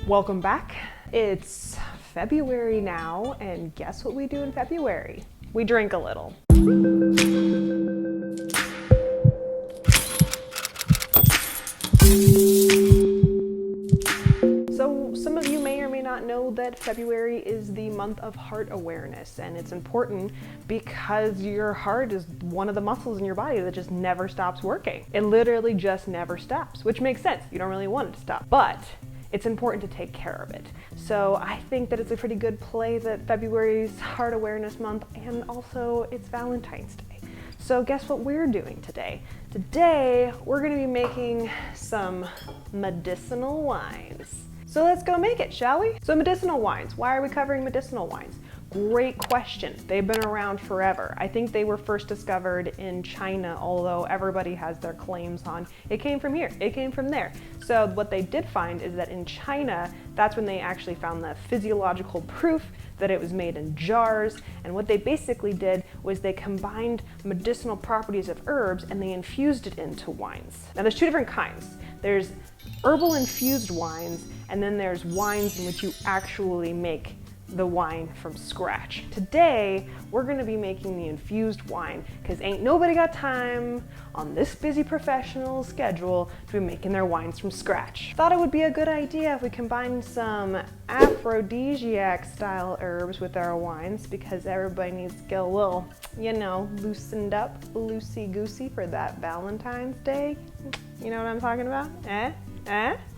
Welcome back. It's February now, and guess what we do in February? We drink a little. So some of you may or may not know that February is the month of heart awareness, and it's important because your heart is one of the muscles in your body that just never stops working. It literally just never stops, which makes sense. You don't really want it to stop, but it's important to take care of it. So I think that it's a pretty good play that February's Heart Awareness Month, and also it's Valentine's Day. So guess what we're doing today? Today, we're gonna be making some medicinal wines. So let's go make it, shall we? So medicinal wines, why are we covering medicinal wines? Great question. They've been around forever. I think they were first discovered in China, although everybody has their claims on it came from here, it came from there. So what they did find is that in China, that's when they actually found the physiological proof that it was made in jars. And what they basically did was they combined medicinal properties of herbs and they infused it into wines. Now there's two different kinds. There's herbal infused wines, and then there's wines in which you actually make the wine from scratch. Today, we're gonna be making the infused wine because ain't nobody got time on this busy professional schedule to be making their wines from scratch. Thought it would be a good idea if we combined some Aphrodisiac style herbs with our wines because everybody needs to get a little, you know, loosened up, loosey-goosey for that Valentine's Day. You know what I'm talking about?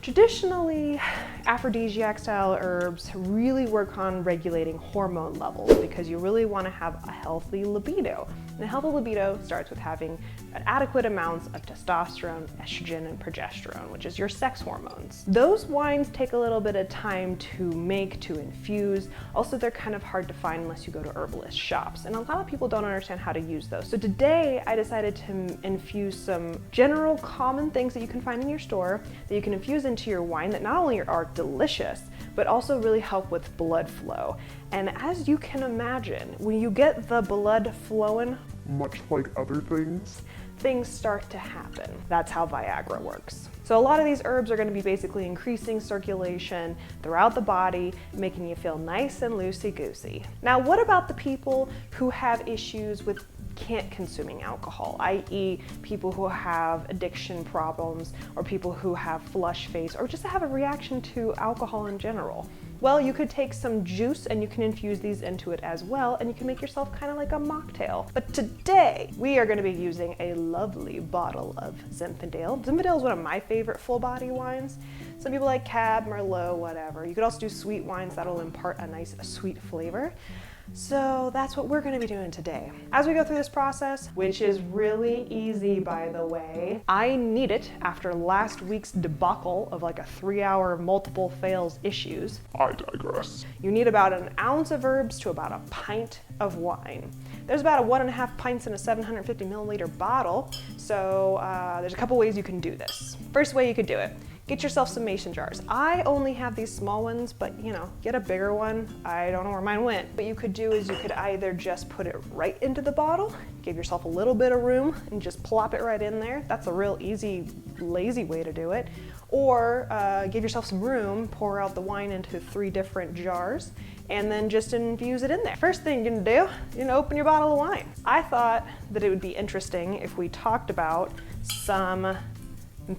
Traditionally, aphrodisiac style herbs really work on regulating hormone levels because you really want to have a healthy libido. And a healthy libido starts with having adequate amounts of testosterone, estrogen, and progesterone, which is your sex hormones. Those wines take a little bit of time to make, to infuse. Also, they're kind of hard to find unless you go to herbalist shops. And a lot of people don't understand how to use those. So today, I decided to infuse some general common things that you can find in your store that you can infuse into your wine that not only are delicious, but also really help with blood flow. And as you can imagine, when you get the blood flowing, much like other things start to happen. That's how Viagra works. So a lot of these herbs are going to be basically increasing circulation throughout the body, making you feel nice and loosey-goosey. Now, what about the people who have issues with can't consuming alcohol, i.e. people who have addiction problems or people who have flush face or just have a reaction to alcohol in general? Well, you could take some juice and you can infuse these into it as well, and you can make yourself kind of like a mocktail. But today, we are going to be using a lovely bottle of Zinfandel. Zinfandel is one of my favorite full body wines. Some people like Cab, Merlot, whatever. You could also do sweet wines that'll impart a nice sweet flavor. So that's what we're going to be doing today. As we go through this process, which is really easy by the way, I need it after last week's debacle of like a 3-hour multiple fails issues. I digress. You need about an ounce of herbs to about a pint of wine. There's about 1.5 pints in a 750 milliliter bottle, so there's a couple ways you can do this. First way you could do it, get yourself some mason jars. I only have these small ones, but you know, get a bigger one. I don't know where mine went. What you could do is you could either just put it right into the bottle, give yourself a little bit of room and just plop it right in there. That's a real easy, lazy way to do it. Or give yourself some room, pour out the wine into 3 different jars, and then just infuse it in there. First thing you're gonna do, you're gonna open your bottle of wine. I thought that it would be interesting if we talked about some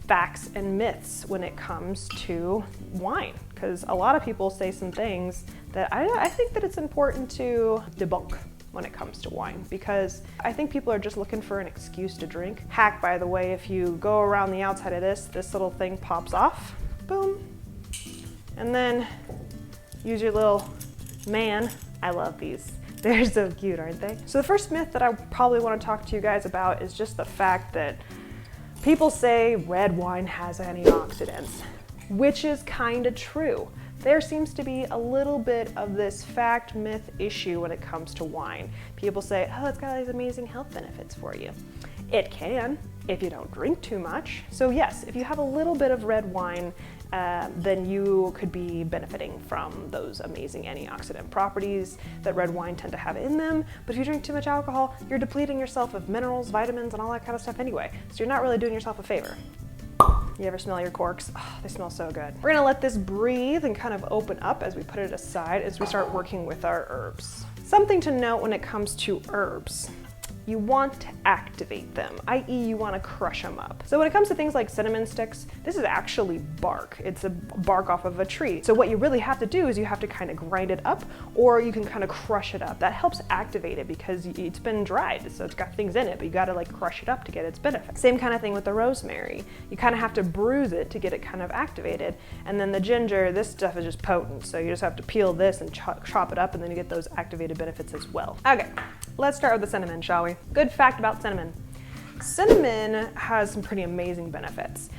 facts and myths when it comes to wine, because a lot of people say some things that I think that it's important to debunk when it comes to wine, because I think people are just looking for an excuse to drink. Hack, by the way, if you go around the outside of this little thing pops off, boom, and then use your little man. I love these. They're so cute, aren't they? So the first myth that I probably want to talk to you guys about is just the fact that people say red wine has antioxidants, which is kind of true. There seems to be a little bit of this fact myth issue when it comes to wine. People say, oh, it's got these amazing health benefits for you. It can, if you don't drink too much. So yes, if you have a little bit of red wine, then you could be benefiting from those amazing antioxidant properties that red wine tend to have in them. But if you drink too much alcohol, you're depleting yourself of minerals, vitamins, and all that kind of stuff anyway. So you're not really doing yourself a favor. You ever smell your corks? Oh, they smell so good. We're gonna let this breathe and kind of open up as we put it aside as we start working with our herbs. Something to note when it comes to herbs. You want to activate them, i.e. you want to crush them up. So when it comes to things like cinnamon sticks, this is actually bark. It's a bark off of a tree. So what you really have to do is you have to kind of grind it up, or you can kind of crush it up. That helps activate it because it's been dried, so it's got things in it, but you got to like crush it up to get its benefit. Same kind of thing with the rosemary. You kind of have to bruise it to get it kind of activated. And then the ginger, this stuff is just potent, so you just have to peel this and chop it up, and then you get those activated benefits as well. Okay, let's start with the cinnamon, shall we? Good fact about cinnamon. Cinnamon has some pretty amazing benefits.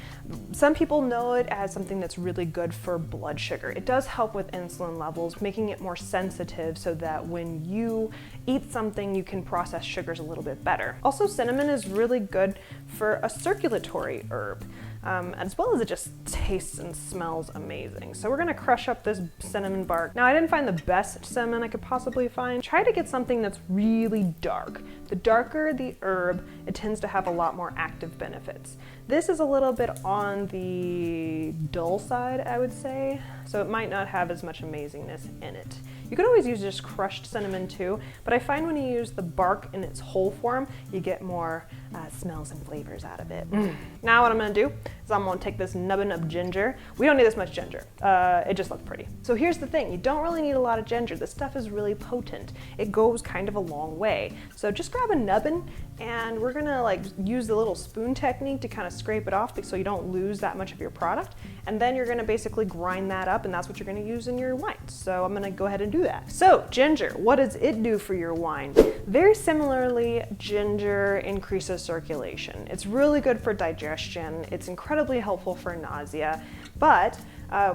Some people know it as something that's really good for blood sugar. It does help with insulin levels, making it more sensitive so that when you eat something, you can process sugars a little bit better. Also, cinnamon is really good for a circulatory herb. As well as it just tastes and smells amazing. So we're gonna crush up this cinnamon bark. Now I didn't find the best cinnamon I could possibly find. Try to get something that's really dark. The darker the herb, it tends to have a lot more active benefits. This is a little bit on the dull side, I would say, so it might not have as much amazingness in it. You could always use just crushed cinnamon too, but I find when you use the bark in its whole form, you get more smells and flavors out of it. Now what I'm gonna do is I'm gonna take this nubbin of ginger. We don't need this much ginger, it just looks pretty. So here's the thing, you don't really need a lot of ginger. This stuff is really potent. It goes kind of a long way. So just grab a nubbin and we're gonna like use the little spoon technique to kind of scrape it off so you don't lose that much of your product. And then you're gonna basically grind that up and that's what you're gonna use in your wine. So I'm gonna go ahead and do that. So ginger, what does it do for your wine? Very similarly, ginger increases circulation. It's really good for digestion. It's incredibly helpful for nausea, but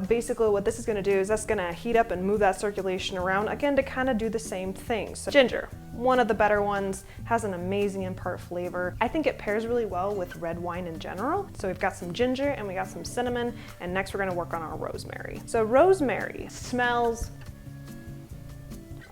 basically what this is gonna do is that's gonna heat up and move that circulation around, again, to kind of do the same thing. So ginger, one of the better ones, has an amazing impart flavor. I think it pairs really well with red wine in general. So we've got some ginger and we got some cinnamon, and next we're gonna work on our rosemary. So rosemary smells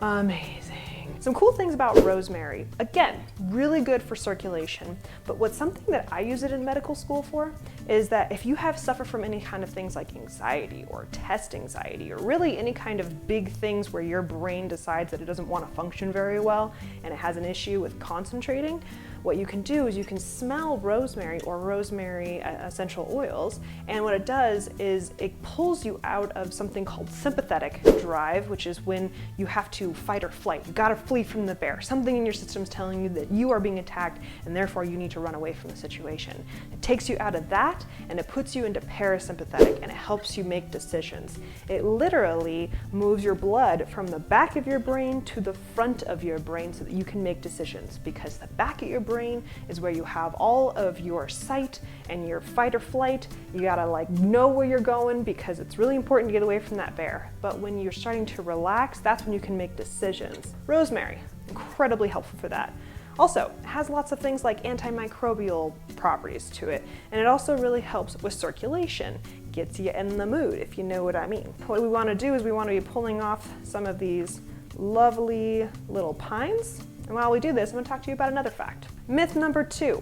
amazing. Some cool things about rosemary. Again, really good for circulation, but what's something that I use it in medical school for is that if you suffer from any kind of things like anxiety or test anxiety, or really any kind of big things where your brain decides that it doesn't want to function very well and it has an issue with concentrating, what you can do is you can smell rosemary or rosemary essential oils, and what it does is it pulls you out of something called sympathetic drive, which is when you have to fight or flight. You gotta flee from the bear. Something in your system is telling you that you are being attacked and therefore you need to run away from the situation. It takes you out of that and it puts you into parasympathetic, and it helps you make decisions. It literally moves your blood from the back of your brain to the front of your brain so that you can make decisions, because the back of your brain is where you have all of your sight and your fight or flight. You gotta like know where you're going because it's really important to get away from that bear. But when you're starting to relax, that's when you can make decisions. Rosemary, incredibly helpful for that. Also, it has lots of things like antimicrobial properties to it, and it also really helps with circulation. Gets you in the mood, if you know what I mean. What we want to do is we want to be pulling off some of these lovely little pines. And while we do this, I'm going to talk to you about another fact. Myth number 2.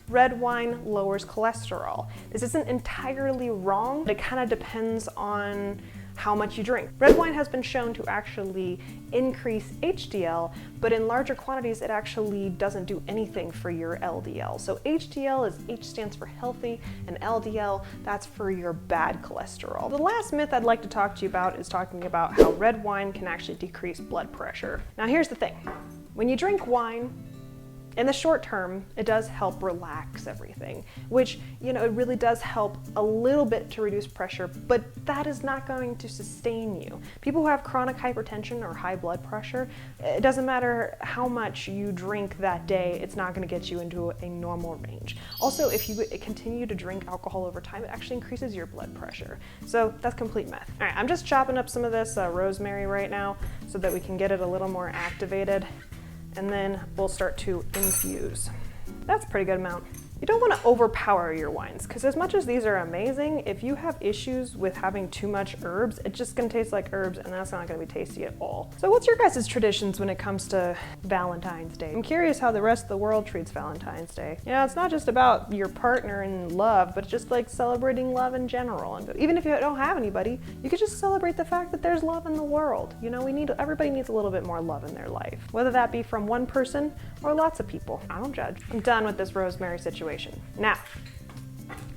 Red wine lowers cholesterol. This isn't entirely wrong, but it kind of depends on how much you drink. Red wine has been shown to actually increase HDL, but in larger quantities it actually doesn't do anything for your LDL. So HDL is H stands for healthy, and LDL, that's for your bad cholesterol. The last myth I'd like to talk to you about is talking about how red wine can actually decrease blood pressure. Now here's the thing. When you drink wine, in the short term, it does help relax everything, which, you know, it really does help a little bit to reduce pressure, but that is not going to sustain you. People who have chronic hypertension or high blood pressure, it doesn't matter how much you drink that day, it's not going to get you into a normal range. Also, if you continue to drink alcohol over time, it actually increases your blood pressure. So that's complete myth. All right, I'm just chopping up some of this rosemary right now so that we can get it a little more activated. And then we'll start to infuse. That's a pretty good amount. You don't want to overpower your wines, because as much as these are amazing, if you have issues with having too much herbs, it's just going to taste like herbs, and that's not going to be tasty at all. So what's your guys' traditions when it comes to Valentine's Day? I'm curious how the rest of the world treats Valentine's Day. You know, it's not just about your partner and love, but just like celebrating love in general. And even if you don't have anybody, you could just celebrate the fact that there's love in the world. You know, everybody needs a little bit more love in their life, whether that be from one person or lots of people. I don't judge. I'm done with this rosemary situation. Now,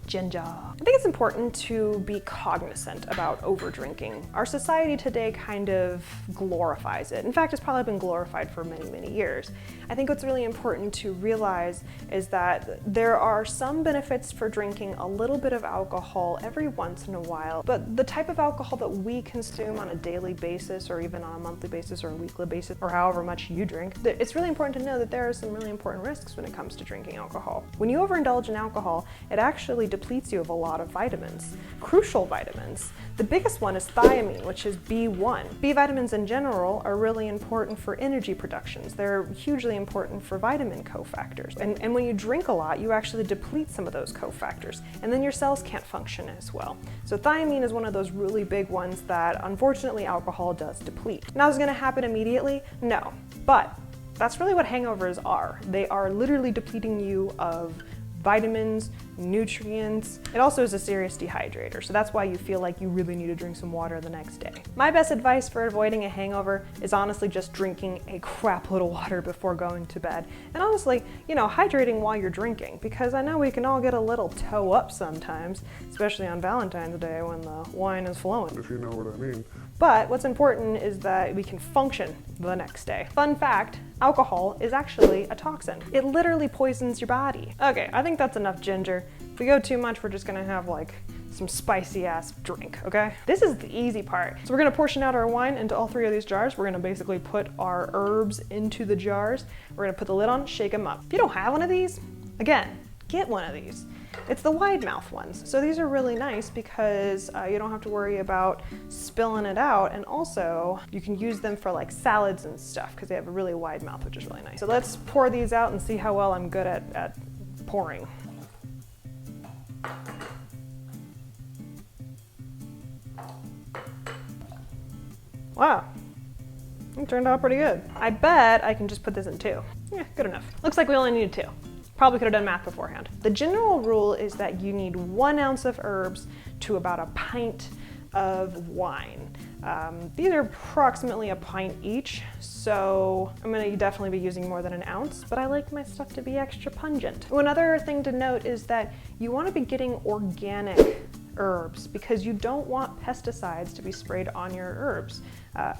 ginger. I think it's important to be cognizant about over drinking. Our society today kind of glorifies it. In fact, it's probably been glorified for many, many years. I think what's really important to realize is that there are some benefits for drinking a little bit of alcohol every once in a while, but the type of alcohol that we consume on a daily basis, or even on a monthly basis or a weekly basis, or however much you drink, it's really important to know that there are some really important risks when it comes to drinking alcohol. When you overindulge in alcohol, it actually depletes you of a lot of vitamins, crucial vitamins. The biggest one is thiamine, which is B1. B vitamins in general are really important for energy productions. They're hugely important for vitamin cofactors. And when you drink a lot, you actually deplete some of those cofactors, and then your cells can't function as well. So thiamine is one of those really big ones that unfortunately alcohol does deplete. Now, is it going to happen immediately? No, but that's really what hangovers are. They are literally depleting you of vitamins, nutrients. It also is a serious dehydrator, so that's why you feel like you really need to drink some water the next day. My best advice for avoiding a hangover is honestly just drinking a crap load of water before going to bed. And honestly, you know, hydrating while you're drinking, because I know we can all get a little toe up sometimes, especially on Valentine's Day when the wine is flowing. If you know what I mean. But what's important is that we can function the next day. Fun fact, alcohol is actually a toxin. It literally poisons your body. Okay, I think that's enough ginger. If we go too much, we're just gonna have like some spicy ass drink, okay? This is the easy part. So we're gonna portion out our wine into all three of these jars. We're gonna basically put our herbs into the jars. We're gonna put the lid on, shake them up. If you don't have one of these, again, get one of these. It's the wide mouth ones. So these are really nice because you don't have to worry about spilling it out, and also you can use them for like salads and stuff because they have a really wide mouth, which is really nice. So let's pour these out and see how well I'm good at pouring. Wow, it turned out pretty good. I bet I can just put this in two. Yeah, good enough. Looks like we only needed two. Probably could have done math beforehand. The general rule is that you need 1 ounce of herbs to about a pint of wine. These are approximately a pint each, so I'm gonna definitely be using more than 1 ounce, but I like my stuff to be extra pungent. One other thing to note is that you wanna be getting organic herbs because you don't want pesticides to be sprayed on your herbs.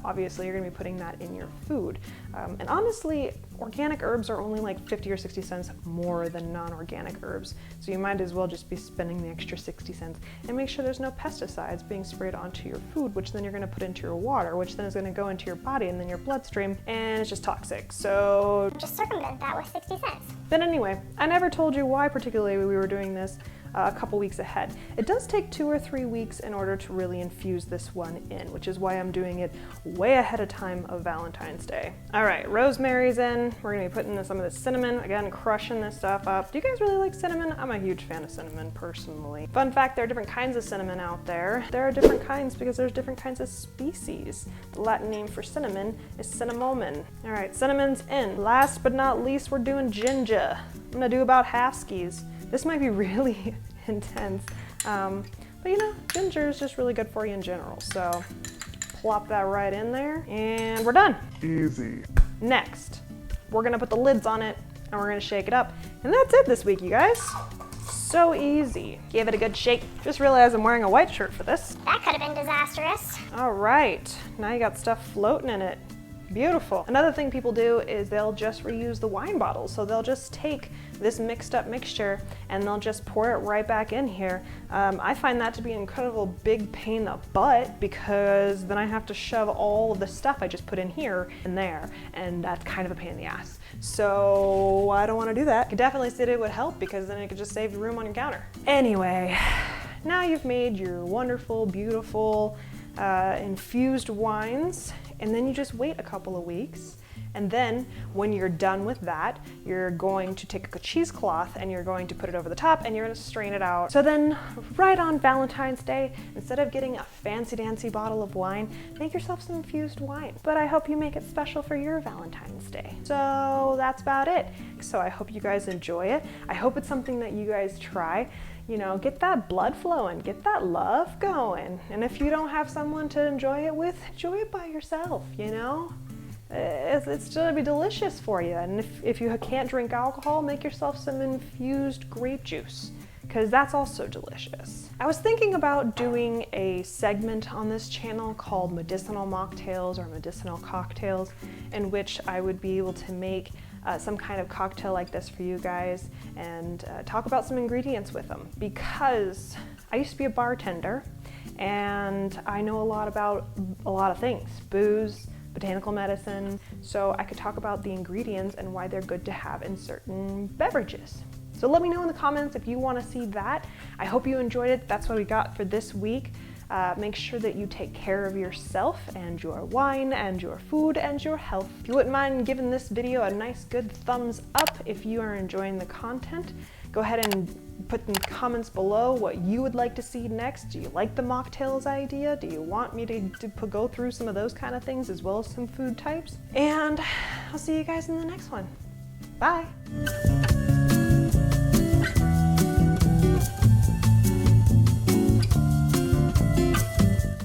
Obviously, you're gonna be putting that in your food. And honestly, organic herbs are only like 50 or 60 cents more than non-organic herbs. So you might as well just be spending the extra 60 cents and make sure there's no pesticides being sprayed onto your food, which then you're gonna put into your water, which then is gonna go into your body and then your bloodstream, and it's just toxic. So just circumvent that with 60 cents. But anyway, I never told you why particularly we were doing this a couple weeks ahead. It does take 2 or 3 weeks in order to really infuse this one in, which is why I'm doing it way ahead of time of Valentine's Day. All right, rosemary's in. We're gonna be putting in some of this cinnamon, again, crushing this stuff up. Do you guys really like cinnamon? I'm a huge fan of cinnamon personally. Fun fact, there are different kinds of cinnamon out there. There are different kinds because there's different kinds of species. The Latin name for cinnamon is cinnamon. All right, cinnamon's in. Last but not least, we're doing ginger. I'm gonna do about half skis. This might be really intense, but you know, ginger is just really good for you in general. So plop that right in there and we're done. Easy. Next, we're gonna put the lids on it and we're gonna shake it up. And that's it this week, you guys. So easy. Give it a good shake. Just realized I'm wearing a white shirt for this. That could have been disastrous. All right, now you got stuff floating in it. Beautiful. Another thing people do is they'll just reuse the wine bottles. So they'll just take this mixed up mixture and they'll just pour it right back in here. I find that to be an incredible big pain in the butt because then I have to shove all of the stuff I just put in here and there, and that's kind of a pain in the ass. So I don't want to do that. I could definitely say it would help because then it could just save room on your counter. Anyway, now you've made your wonderful, beautiful infused wines, and then you just wait a couple of weeks And then when you're done with that, you're going to take a cheesecloth and you're going to put it over the top and you're gonna strain it out. So then right on Valentine's Day, instead of getting a fancy dancy bottle of wine, make yourself some infused wine. But I hope you make it special for your Valentine's Day. So that's about it. So I hope you guys enjoy it. I hope it's something that you guys try. You know, get that blood flowing, get that love going. And if you don't have someone to enjoy it with, enjoy it by yourself, you know? It's gonna be delicious for you. And if you can't drink alcohol, make yourself some infused grape juice, because that's also delicious. I was thinking about doing a segment on this channel called medicinal mocktails or medicinal cocktails, in which I would be able to make some kind of cocktail like this for you guys and talk about some ingredients with them, because I used to be a bartender and I know a lot about a lot of things, booze, botanical medicine, so I could talk about the ingredients and why they're good to have in certain beverages. So let me know in the comments if you want to see that. I hope you enjoyed it. That's what we got for this week. Make sure that you take care of yourself and your wine and your food and your health. If you wouldn't mind giving this video a nice good thumbs up if you are enjoying the content. Go ahead and put in the comments below what you would like to see next. Do you like the mocktails idea? Do you want me to go through some of those kind of things as well as some food types? And I'll see you guys in the next one. Bye.